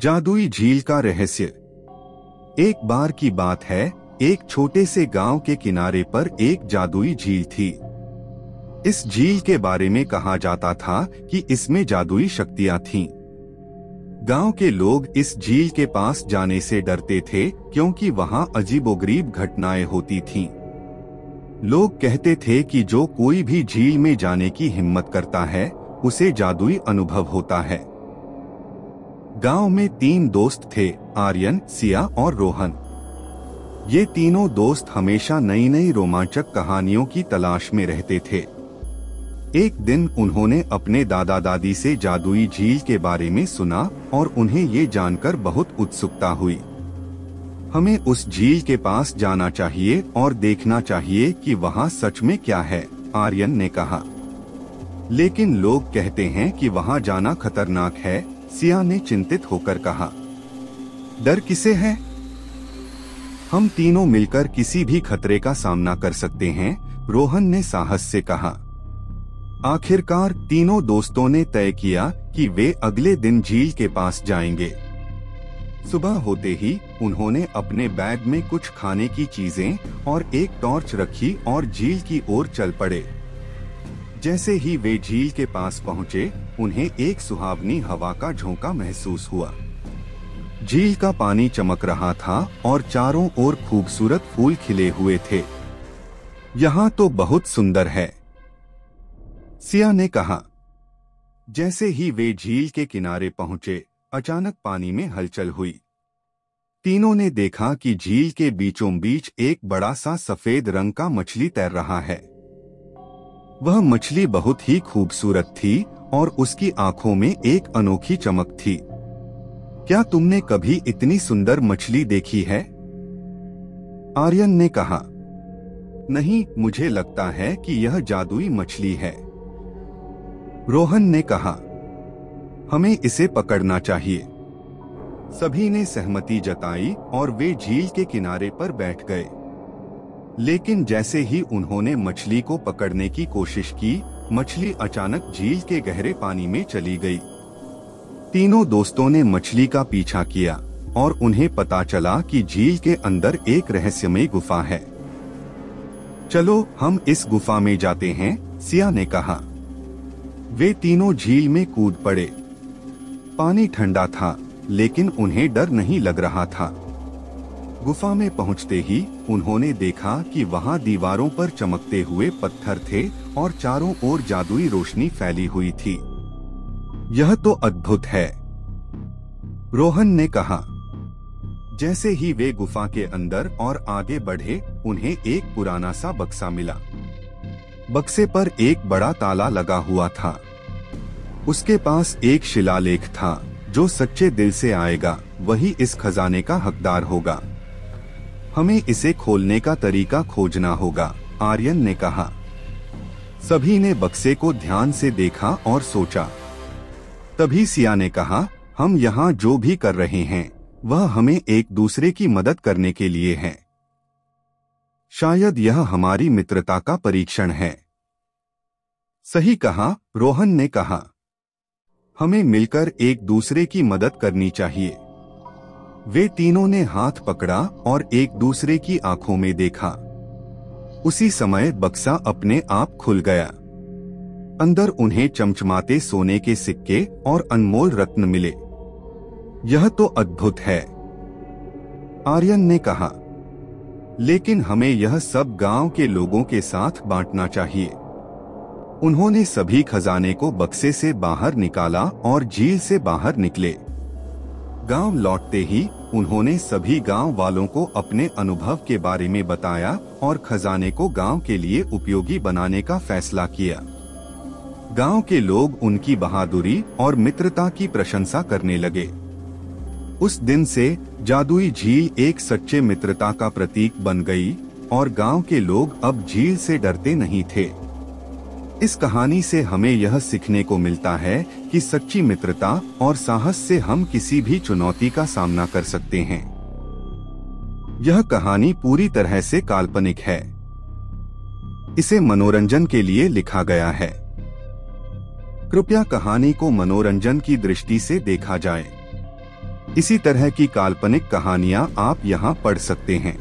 जादुई झील का रहस्य। एक बार की बात है, एक छोटे से गांव के किनारे पर एक जादुई झील थी। इस झील के बारे में कहा जाता था कि इसमें जादुई शक्तियां थीं। गांव के लोग इस झील के पास जाने से डरते थे क्योंकि वहां अजीबोगरीब घटनाएं होती थीं। लोग कहते थे कि जो कोई भी झील में जाने की हिम्मत करता है उसे जादुई अनुभव होता है। गांव में 3 दोस्त थे, आर्यन, सिया और रोहन। ये तीनों दोस्त हमेशा नई नई रोमांचक कहानियों की तलाश में रहते थे। एक दिन उन्होंने अपने दादा दादी से जादुई झील के बारे में सुना और उन्हें ये जानकर बहुत उत्सुकता हुई। हमें उस झील के पास जाना चाहिए और देखना चाहिए कि वहाँ सच में क्या है, आर्यन ने कहा। लेकिन लोग कहते हैं कि वहाँ जाना खतरनाक है, सिया ने चिंतित होकर कहा। डर किसे है? हम तीनों मिलकर किसी भी खतरे का सामना कर सकते हैं, रोहन ने साहस से कहा। आखिरकार तीनों दोस्तों ने तय किया कि वे अगले दिन झील के पास जाएंगे। सुबह होते ही उन्होंने अपने बैग में कुछ खाने की चीजें और एक टॉर्च रखी और झील की ओर चल पड़े। जैसे ही वे झील के पास पहुंचे, उन्हें एक सुहावनी हवा का झोंका महसूस हुआ। झील का पानी चमक रहा था और चारों ओर खूबसूरत फूल खिले हुए थे। यहाँ तो बहुत सुंदर है, सिया ने कहा। जैसे ही वे झील के किनारे पहुंचे, अचानक पानी में हलचल हुई। तीनों ने देखा कि झील के बीचों बीच एक बड़ा सा सफेद रंग का मछली तैर रहा है। वह मछली बहुत ही खूबसूरत थी और उसकी आंखों में एक अनोखी चमक थी। क्या तुमने कभी इतनी सुंदर मछली देखी है? आर्यन ने कहा। नहीं, मुझे लगता है कि यह जादुई मछली है, रोहन ने कहा। हमें इसे पकड़ना चाहिए। सभी ने सहमति जताई और वे झील के किनारे पर बैठ गए। लेकिन जैसे ही उन्होंने मछली को पकड़ने की कोशिश की, मछली अचानक झील के गहरे पानी में चली गई। तीनों दोस्तों ने मछली का पीछा किया और उन्हें पता चला कि झील के अंदर एक रहस्यमयी गुफा है। चलो हम इस गुफा में जाते हैं, सिया ने कहा। वे तीनों झील में कूद पड़े। पानी ठंडा था, लेकिन उन्हें डर नहीं लग रहा था। गुफा में पहुंचते ही उन्होंने देखा कि वहां दीवारों पर चमकते हुए पत्थर थे और चारों ओर जादुई रोशनी फैली हुई थी। यह तो अद्भुत है, रोहन ने कहा। जैसे ही वे गुफा के अंदर और आगे बढ़े, उन्हें एक पुराना सा बक्सा मिला। बक्से पर एक बड़ा ताला लगा हुआ था। उसके पास एक शिलालेख था, जो सच्चे दिल से आएगा वही इस खजाने का हकदार होगा। हमें इसे खोलने का तरीका खोजना होगा, आर्यन ने कहा। सभी ने बक्से को ध्यान से देखा और सोचा। तभी सिया ने कहा, हम यहाँ जो भी कर रहे हैं वह हमें एक दूसरे की मदद करने के लिए है। शायद यह हमारी मित्रता का परीक्षण है। सही कहा, रोहन ने कहा। हमें मिलकर एक दूसरे की मदद करनी चाहिए। वे तीनों ने हाथ पकड़ा और एक दूसरे की आंखों में देखा। उसी समय बक्सा अपने आप खुल गया। अंदर उन्हें चमचमाते सोने के सिक्के और अनमोल रत्न मिले। यह तो अद्भुत है, आर्यन ने कहा। लेकिन हमें यह सब गांव के लोगों के साथ बांटना चाहिए। उन्होंने सभी खजाने को बक्से से बाहर निकाला और झील से बाहर निकले। गांव लौटते ही उन्होंने सभी गांव वालों को अपने अनुभव के बारे में बताया और खजाने को गांव के लिए उपयोगी बनाने का फैसला किया। गांव के लोग उनकी बहादुरी और मित्रता की प्रशंसा करने लगे। उस दिन से जादुई झील एक सच्चे मित्रता का प्रतीक बन गई और गांव के लोग अब झील से डरते नहीं थे। इस कहानी से हमें यह सीखने को मिलता है कि सच्ची मित्रता और साहस से हम किसी भी चुनौती का सामना कर सकते हैं। यह कहानी पूरी तरह से काल्पनिक है। इसे मनोरंजन के लिए लिखा गया है। कृपया कहानी को मनोरंजन की दृष्टि से देखा जाए। इसी तरह की काल्पनिक कहानियाँ आप यहाँ पढ़ सकते हैं।